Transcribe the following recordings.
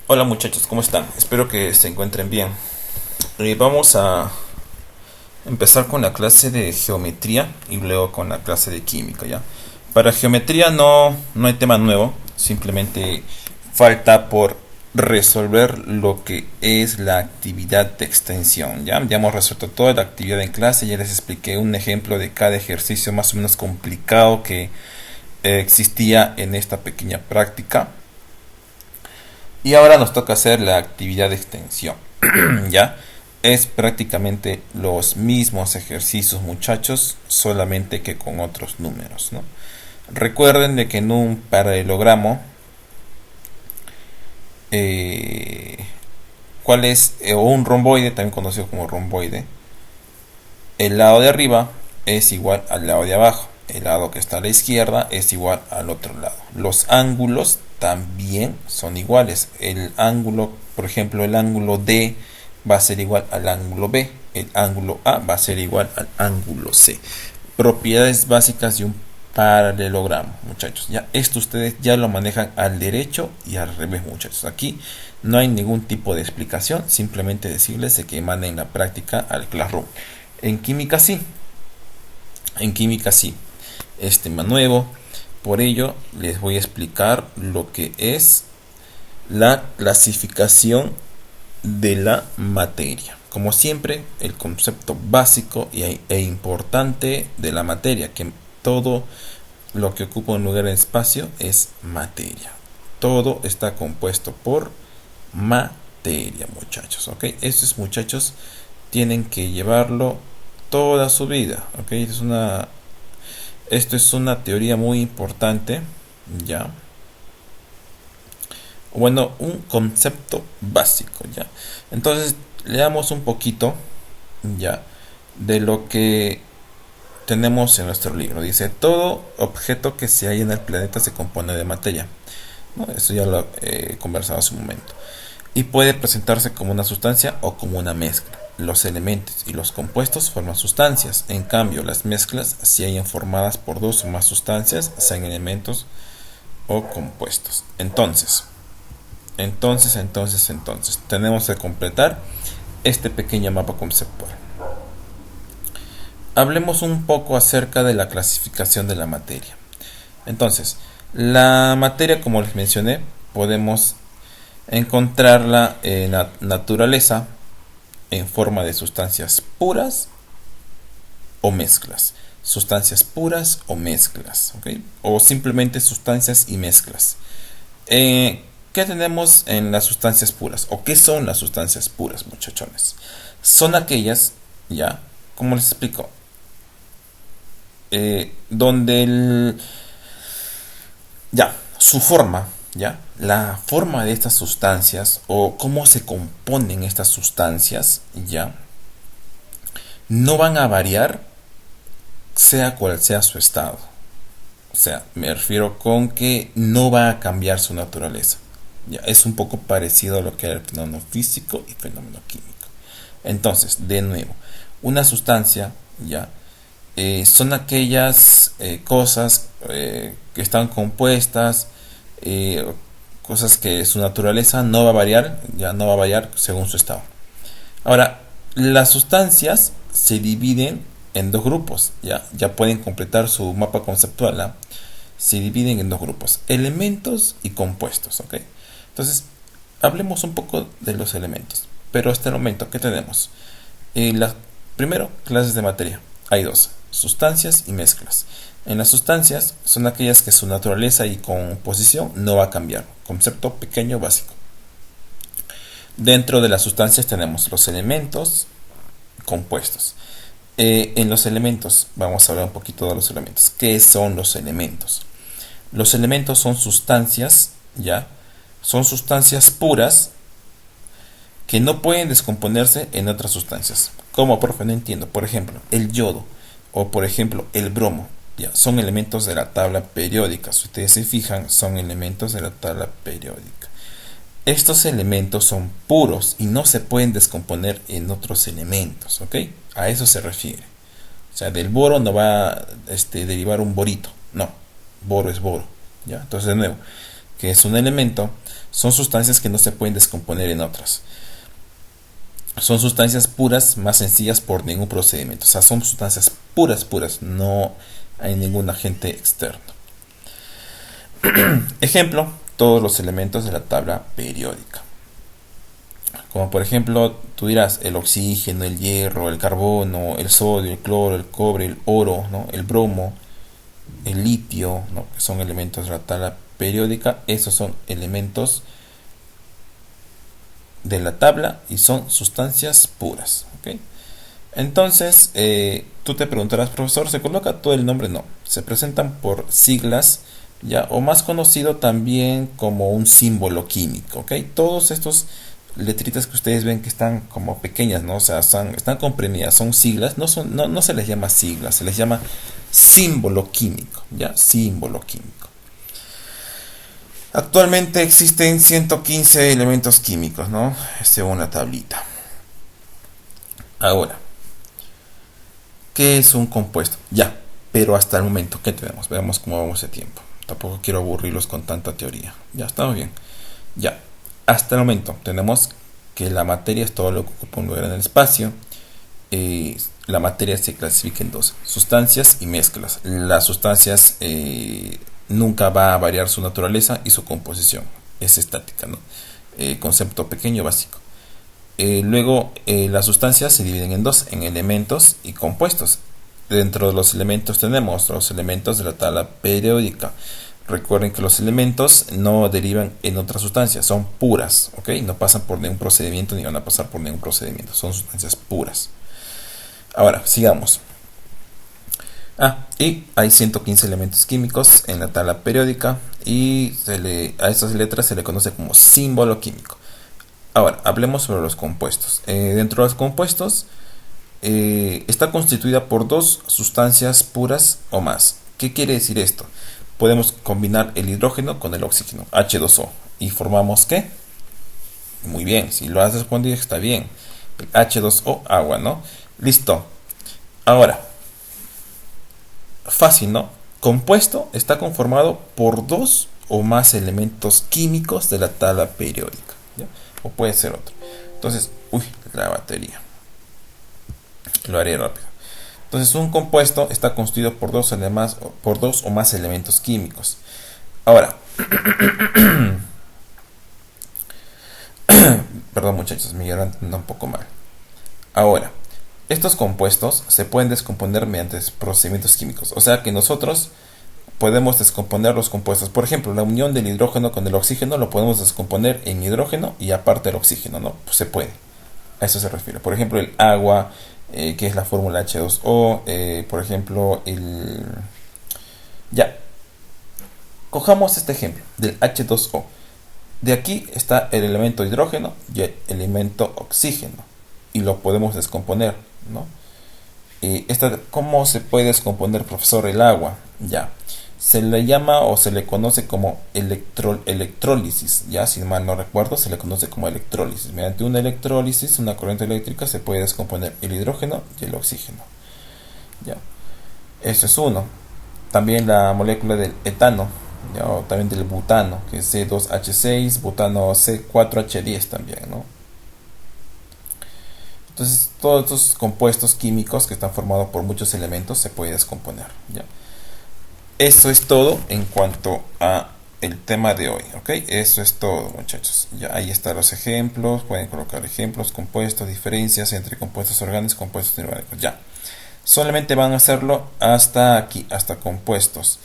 Hola muchachos, ¿cómo están? Espero que se encuentren bien. Vamos a empezar con la clase de geometría y luego con la clase de química, ¿ya? Para geometría no hay tema nuevo, simplemente falta por resolver lo que es la actividad de extensión, ¿ya? Ya hemos resuelto toda la actividad en clase, ya les expliqué un ejemplo de cada ejercicio más o menos complicado que existía en esta pequeña práctica. Y ahora nos toca hacer la actividad de extensión. ¿Ya? Es prácticamente los mismos ejercicios, muchachos, solamente que con otros números, ¿no? Recuerden de que en un paralelogramo, eh, ¿cuál es? O un romboide, también conocido como romboide, el lado de arriba es igual al lado de abajo. El lado que está a la izquierda es igual al otro lado. Los ángulos también son iguales. El ángulo, por ejemplo, el ángulo D va a ser igual al ángulo B. El ángulo A va a ser igual al ángulo C. Propiedades básicas de un paralelogramo, muchachos. Ya esto ustedes ya lo manejan al derecho y al revés, muchachos. Aquí no hay ningún tipo de explicación, simplemente decirles de que manden la práctica al Classroom. En química sí, en química sí, es tema nuevo, por ello les voy a explicar lo que es la clasificación de la materia. Como siempre, el concepto básico e importante de la materia, que todo lo que ocupa un lugar en espacio es materia. Todo está compuesto por materia, muchachos, ¿ok? Estos muchachos tienen que llevarlo toda su vida, ¿ok? Esto es una teoría muy importante, ¿ya? Bueno, un concepto básico, ¿ya? Entonces, leamos un poquito, ¿ya? De lo que tenemos en nuestro libro. Dice, todo objeto que se halla en el planeta se compone de materia, ¿no? Eso ya lo he conversado hace un momento. Y puede presentarse como una sustancia o como una mezcla. Los elementos y los compuestos forman sustancias. En cambio, las mezclas se hallan formadas por dos o más sustancias, sean elementos o compuestos. Entonces, tenemos que completar este pequeño mapa conceptual. Hablemos un poco acerca de la clasificación de la materia. Entonces, la materia, como les mencioné, podemos encontrarla en la naturaleza en forma de sustancias puras o mezclas. Sustancias puras o mezclas, ¿ok? O simplemente sustancias y mezclas. ¿Qué tenemos en las sustancias puras? ¿O qué son las sustancias puras, muchachones? Son aquellas, ya, como les explico, donde su forma, ya, la forma de estas sustancias o cómo se componen estas sustancias, ya, no van a variar sea cual sea su estado. O sea, me refiero con que no va a cambiar su naturaleza. Ya, es un poco parecido a lo que era el fenómeno físico y fenómeno químico. Entonces, de nuevo, una sustancia, ya, son aquellas cosas que están compuestas, cosas que su naturaleza no va a variar, ya no va a variar según su estado. Ahora, las sustancias se dividen en dos grupos, ya pueden completar su mapa conceptual, ¿no? Se dividen en dos grupos, elementos y compuestos, ¿ok? Entonces, hablemos un poco de los elementos, pero hasta el momento, ¿qué tenemos? Primero, clases de materia, hay dos, sustancias y mezclas. En las sustancias son aquellas que su naturaleza y composición no va a cambiar, concepto pequeño básico. Dentro de las sustancias tenemos los elementos, compuestos. En los elementos, vamos a hablar un poquito de los elementos. ¿Qué son los elementos? Los elementos son sustancias, ya, son sustancias puras que no pueden descomponerse en otras sustancias. ¿Cómo, profe? No entiendo. Por ejemplo, el yodo o por ejemplo el bromo, ya, son elementos de la tabla periódica. Si ustedes se fijan, son elementos de la tabla periódica. Estos elementos son puros y no se pueden descomponer en otros elementos, ¿ok? A eso se refiere. O sea, del boro no va a derivar un borito, no, boro es boro, ¿ya? Entonces, de nuevo, que es un elemento, son sustancias que no se pueden descomponer en otras. Son sustancias puras, más sencillas por ningún procedimiento. O sea, son sustancias puras, puras. No hay ningún agente externo. Ejemplo, todos los elementos de la tabla periódica. Como por ejemplo, tú dirás el oxígeno, el hierro, el carbono, el sodio, el cloro, el cobre, el oro, ¿no? El bromo, el litio, ¿no? Que son elementos de la tabla periódica. Esos son elementos de la tabla y son sustancias puras, ¿ok? Entonces, tú te preguntarás, profesor, ¿se coloca todo el nombre? No, se presentan por siglas, ya, o más conocido también como un símbolo químico, ¿ok? Todos estos letritas que ustedes ven que están como pequeñas, ¿no? O sea, están comprimidas, son siglas, no se les llama siglas, se les llama símbolo químico, ya, símbolo químico. Actualmente existen 115 elementos químicos, ¿no? Según la tablita. Ahora, ¿qué es un compuesto? Ya, pero hasta el momento, ¿qué tenemos? Veamos cómo vamos de tiempo. Tampoco quiero aburrirlos con tanta teoría. Ya, estamos bien. Ya, hasta el momento tenemos que la materia es todo lo que ocupa un lugar en el espacio. La materia se clasifica en dos: sustancias y mezclas. Las sustancias nunca va a variar su naturaleza y su composición. Es estática, ¿no? Concepto pequeño básico. Luego, las sustancias se dividen en dos: en elementos y compuestos. Dentro de los elementos tenemos los elementos de la tabla periódica. Recuerden que los elementos no derivan en otras sustancias, son puras, ¿ok? No pasan por ningún procedimiento ni van a pasar por ningún procedimiento, son sustancias puras. Ahora, sigamos. Y hay 115 elementos químicos en la tabla periódica y a estas letras se le conoce como símbolo químico. Ahora, hablemos sobre los compuestos. Dentro de los compuestos está constituida por dos sustancias puras o más. ¿Qué quiere decir esto? Podemos combinar el hidrógeno con el oxígeno, H2O, y formamos ¿qué? Muy bien, si lo has respondido está bien. El H2O, agua, ¿no? Listo. Ahora, fácil, ¿no? Compuesto está conformado por dos o más elementos químicos de la tabla periódica, ¿ya? O puede ser otro. Entonces, la batería. Lo haré rápido. Entonces, un compuesto está constituido por dos o más elementos químicos. Ahora, perdón muchachos, mi garganta anda un poco mal. Ahora, estos compuestos se pueden descomponer mediante procedimientos químicos. O sea que nosotros podemos descomponer los compuestos. Por ejemplo, la unión del hidrógeno con el oxígeno lo podemos descomponer en hidrógeno y aparte el oxígeno, ¿no? Pues se puede. A eso se refiere. Por ejemplo, el agua, que es la fórmula H2O. Por ejemplo, Ya. Cojamos este ejemplo del H2O. De aquí está el elemento hidrógeno y el elemento oxígeno. Y lo podemos descomponer, ¿no? ¿Cómo se puede descomponer, profesor, el agua? Ya. Se le llama o se le conoce como electrólisis. Ya, si mal no recuerdo, se le conoce como electrólisis. Mediante una electrólisis, una corriente eléctrica, se puede descomponer el hidrógeno y el oxígeno. Ya. Eso es uno. También la molécula del etano, ¿ya? O también del butano, que es C2H6, butano C4H10 también, ¿no? Entonces, todos estos compuestos químicos que están formados por muchos elementos se pueden descomponer, ¿ya? Eso es todo en cuanto a el tema de hoy, ¿ok? Eso es todo, muchachos. Ya ahí están los ejemplos, pueden colocar ejemplos, compuestos, diferencias entre compuestos orgánicos y compuestos inorgánicos, ya. Solamente van a hacerlo hasta aquí, hasta compuestos.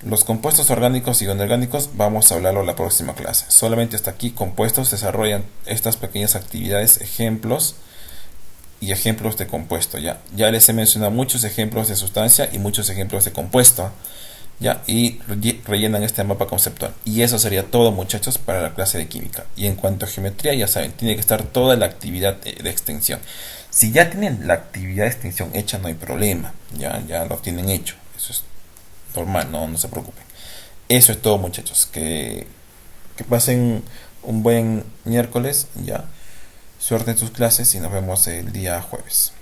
Los compuestos orgánicos y inorgánicos vamos a hablarlo en la próxima clase. Solamente hasta aquí, compuestos, desarrollan estas pequeñas actividades, ejemplos y ejemplos de compuesto. Ya les he mencionado muchos ejemplos de sustancia y muchos ejemplos de compuesto, ya, y rellenan este mapa conceptual. Y eso sería todo, muchachos, para la clase de química. Y en cuanto a geometría, ya saben, tiene que estar toda la actividad de extensión. Si ya tienen la actividad de extensión hecha, no hay problema, ya lo tienen hecho. Eso es normal, no se preocupen. Eso es todo, muchachos. Que pasen un buen miércoles, ya. Suerte en sus clases y nos vemos el día jueves.